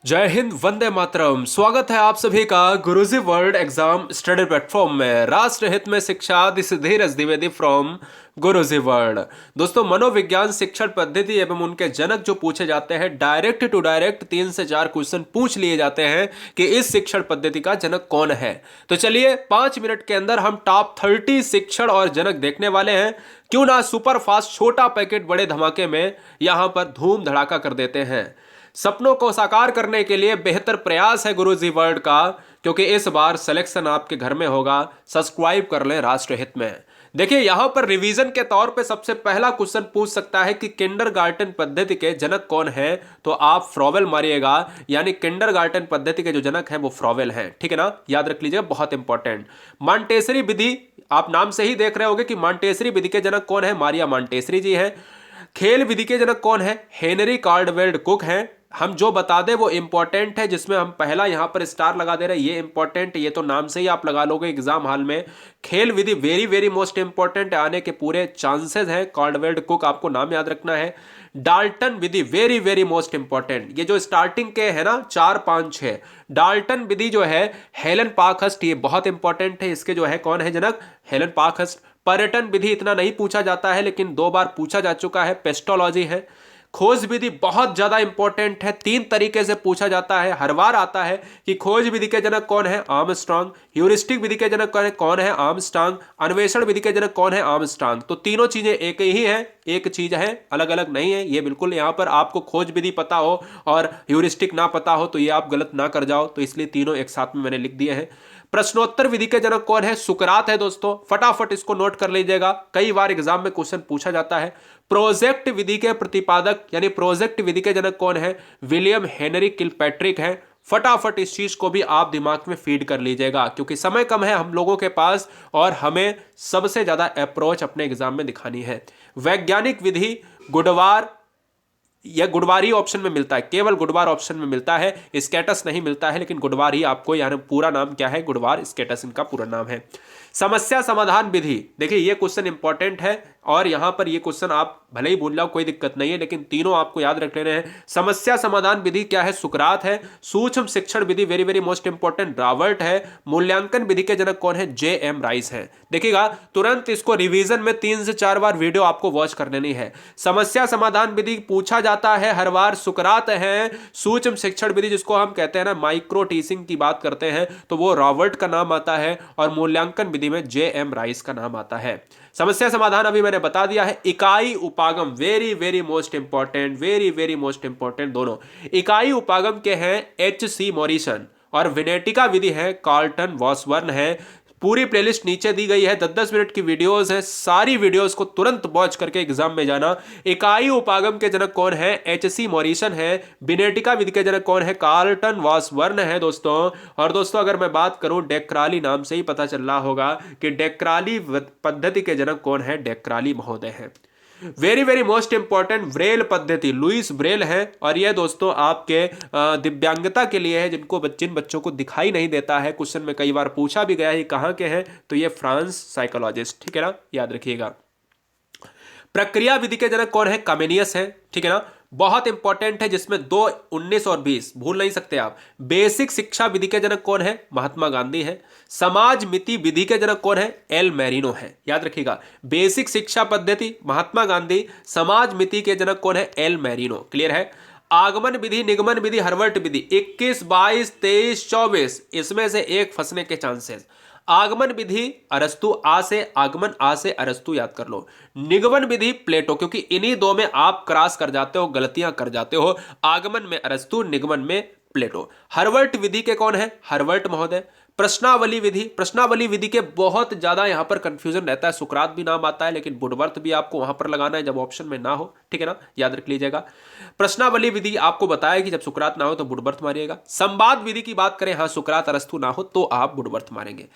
जय हिंद, वंदे मातरम। स्वागत है आप सभी का गुरुजी वर्ल्ड एग्जाम स्टडी प्लेटफॉर्म में। राष्ट्र हित में शिक्षा, this Dheeraj Dwivedi from Guruji world. दोस्तों, मनोविज्ञान शिक्षण पद्धति एवं उनके जनक जो पूछे जाते हैं, डायरेक्ट टू डायरेक्ट 3 से 4 क्वेश्चन पूछ लिए जाते हैं कि इस शिक्षण पद्धति का जनक कौन है। तो चलिए 5 मिनट के अंदर हम टॉप 30 शिक्षण और जनक देखने वाले हैं। क्यों ना सुपर फास्ट छोटा पैकेट बड़े धमाके में यहां पर धूम धड़ाका कर देते हैं। सपनों को साकार करने के लिए बेहतर प्रयास है गुरुजी वर्ल्ड का, क्योंकि इस बार सिलेक्शन आपके घर में होगा। सब्सक्राइब कर लें राष्ट्रहित में। देखिए, यहां पर रिवीजन के तौर पे सबसे पहला क्वेश्चन पूछ सकता है कि किंडरगार्टन पद्धति के जनक कौन है, तो आप फ्रॉवेल मारिएगा। यानी किंडरगार्टन पद्धति के जो जनक हैं वो फ्रॉवेल हैं, ठीक है ना, याद रख लीजिएगा, बहुत इंपॉर्टेंट। मॉन्टेसरी विधि, आप नाम से ही देख रहे होंगे कि मॉन्टेसरी विधि के जनक कौन है, मारिया मॉन्टेसरी जी हैं। खेल विधि के जनक कौन है, हेनरी कार्डवेल कुक हैं। हम जो बता दें वो इंपॉर्टेंट है, जिसमें हम पहला यहां पर स्टार लगा दे रहे हैं, ये इंपॉर्टेंट, ये तो नाम से ही आप लगा लोगे एग्जाम हॉल में। खेल विधि वेरी वेरी मोस्ट इंपॉर्टेंट, आने के पूरे चांसेस हैं। कार्डवेल कुक आपको नाम याद रखना है। डाल्टन विधि वेरी वेरी मोस्ट इंपॉर्टेंट, ये जो स्टार्टिंग के है ना 4 5 6, डाल्टन विधि जो है हेलन पार्कहर्स्ट, ये बहुत इंपॉर्टेंट है। इसके जो है कौन है जनक, हेलन पार्कहर्स्ट। पर्यटन विधि इतना नहीं पूछा जाता है, लेकिन 2 बार पूछा जा चुका है, पेस्टोलॉजी है। खोज विधि बहुत ज्यादा इंपॉर्टेंट है, 3 तरीके से पूछा जाता है, हर बार आता है कि खोज विधि के जनक कौन है, आर्मस्ट्रांग। ह्यूरिस्टिक विधि के जनक कौन है, आर्मस्ट्रांग। अन्वेषण विधि के जनक कौन है, आर्मस्ट्रांग। तो तीनों चीजें एक ही है, एक चीज है, अलग अलग नहीं है। ये बिल्कुल यहां पर आपको खोज विधि पता हो और ह्यूरिस्टिक ना पता हो तो ये आप गलत ना कर जाओ, तो इसलिए तीनों एक साथ में मैंने लिख दिए हैं। प्रश्नोत्तर विधि के जनक कौन है, सुकरात है दोस्तों, फटाफट इसको नोट कर लीजिएगा, कई बार एग्जाम में क्वेश्चन पूछा जाता है। प्रोजेक्ट विधि के प्रतिपादक यानी प्रोजेक्ट विधि के जनक कौन है, विलियम हेनरी किलपैट्रिक है। फटाफट इस चीज को भी आप दिमाग में फीड कर लीजिएगा, क्योंकि समय कम है हम लोगों के पास और हमें सबसे ज्यादा अप्रोच अपने एग्जाम में दिखानी है। वैज्ञानिक विधि, गुडवार, यह गुडवार ही ऑप्शन में मिलता है, केवल गुडवार ऑप्शन में मिलता है, स्केटस नहीं मिलता है, लेकिन गुडवार ही आपको, यानी पूरा नाम क्या है, गुडवार स्केटस इनका पूरा नाम है। समस्या समाधान विधि, देखिए ये क्वेश्चन इंपॉर्टेंट है और यहां पर ये क्वेश्चन आप भले ही भूल जाओ कोई दिक्कत नहीं है, लेकिन तीनों आपको याद रख लेने हैं। समस्या समाधान विधि क्या है, सुकरात है। सूक्ष्म शिक्षण विधि very very most important, Robert है। मूल्यांकन विधि के जनक कौन है, जे एम राइस है। देखिएगा, तुरंत इसको रिवीजन में 3 से 4 बार वीडियो आपको वॉच कर लेनी है। समस्या समाधान विधि पूछा जाता है हर बार, सुकरात है। सूक्ष्म शिक्षण विधि जिसको हम कहते हैं ना माइक्रो टीचिंग की बात करते हैं, तो वो रॉबर्ट का नाम आता है, और मूल्यांकन विधि में जे एम राइस का नाम आता है। समस्या समाधान अभी मैंने बता दिया है। इकाई उपागम very very most important, very very most important दोनों। इकाई उपागम के हैं एच सी मॉरिसन, और विनेटिका विधि है कार्लटन वॉसबर्न है। पूरी प्लेलिस्ट नीचे दी गई है, 10-10 मिनट की वीडियोस है, सारी वीडियोस को तुरंत वॉच करके एग्जाम में जाना। इकाई उपागम के जनक कौन है, एच सी मॉरिसन है। बिनेटिका विधि के जनक कौन है, कार्लटन वॉसबर्न है दोस्तों। और दोस्तों, अगर मैं बात करूं, डेक्राली नाम से ही पता चल रहा होगा कि डेक्राली पद्धति के जनक कौन है, डेक्राली महोदय है। Very very most important, Braille पद्धति, लुइस ब्रेल है, और यह दोस्तों आपके दिव्यांगता के लिए है, जिन बच्चों को दिखाई नहीं देता है। क्वेश्चन में कई बार पूछा भी गया है कहाँ के हैं, तो ये फ्रांस साइकोलॉजिस्ट, ठीक है ना, याद रखिएगा। प्रक्रिया विधि के जनक कौन है, कमेनियस है, ठीक है ना, बहुत इंपॉर्टेंट है, जिसमें 2 19 और 20 भूल नहीं सकते आप। बेसिक शिक्षा विधि के जनक कौन है, महात्मा गांधी है। समाज मिति विधि के जनक कौन है, एल मैरिनो है, याद रखिएगा। बेसिक शिक्षा पद्धति महात्मा गांधी, समाज मिति के जनक कौन है, एल मैरिनो, क्लियर है। आगमन विधि, निगमन विधि, हर्वर्ट विधि, 21 22 23 24, इसमें से एक फंसने के चांसेस। आगमन विधि अरस्तु, आ से आगमन, आ से अरस्तु, याद कर लो। निगमन विधि प्लेटो, क्योंकि इन्हीं दो में आप क्रॉस कर जाते हो, गलतियां कर जाते हो। आगमन में अरस्तु, निगमन में प्लेटो। हर्वर्ट विधि के कौन है, हर्वर्ट महोदय। प्रश्नावली विधि, प्रश्नावली विधि के बहुत ज्यादा यहां पर कंफ्यूजन रहता है, सुकरात भी नाम आता है, लेकिन वुडवर्थ भी आपको वहां पर लगाना है जब ऑप्शन में ना हो, ठीक है ना, याद रख लीजिएगा। प्रश्नावली विधि आपको बताया कि जब सुकरात ना हो तो वुडवर्थ मारिएगा। संवाद विधि की बात करें, हाँ सुकरात अरस्तु ना हो तो आप वुडवर्थ मारेंगे।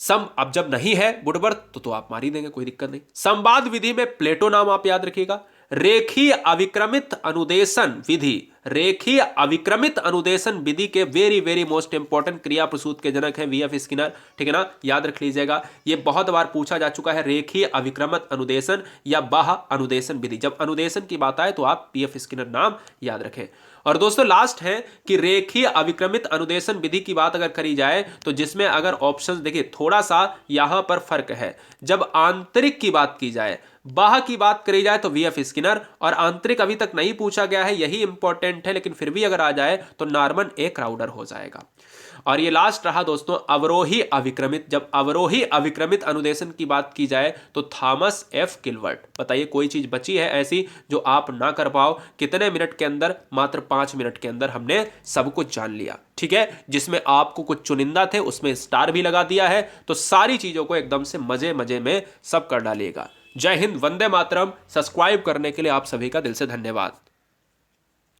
अब जब नहीं है वुडवर्थ तो आप मार ही देंगे, कोई दिक्कत नहीं। संवाद विधि में प्लेटो नाम आप याद रखिएगा। रेखीय अविक्रमित अनुदेशन विधि, रेखीय अविक्रमित अनुदेशन विधि के वेरी वेरी मोस्ट इंपॉर्टेंट क्रिया प्रसूत के जनक है वीएफ स्किनर, ठीक है ना, याद रख लीजिएगा। ये बहुत बार पूछा जा चुका है, रेखीय अविक्रमित अनुदेशन या बाह्य अनुदेशन विधि। जब अनुदेशन की बात आए तो आप पीएफ स्किनर नाम याद रखें। और दोस्तों लास्ट है कि रेखीय अविक्रमित अनुदेशन विधि की बात अगर करी जाए तो जिसमें अगर ऑप्शंस देखिए थोड़ा सा यहां पर फर्क है। जब आंतरिक की बात की जाए, बाह्य की बात करी जाए तो वीएफ स्किनर, और आंतरिक अभी तक नहीं पूछा गया है, यही इंपॉर्टेंट है, लेकिन फिर भी अगर आ जाए तो नॉर्मन ए क्राउडर हो जाएगा। और ये लास्ट रहा दोस्तों अवरोही अविक्रमित। जब अवरोही अविक्रमित अनुदेशन की बात की जाए तो थॉमस एफ किल्वर्ट। बताइए कोई चीज बची है ऐसी जो आप ना कर पाओ? कितने मिनट के अंदर? मात्र 5 मिनट के अंदर हमने सब कुछ जान लिया। ठीक है, जिसमें आपको कुछ चुनिंदा थे उसमें स्टार भी लगा दिया है, तो सारी चीजों को एकदम से मजे मजे में सब कर डालिएगा। जय हिंद, वंदे मातरम। सब्सक्राइब करने के लिए आप सभी का दिल से धन्यवाद।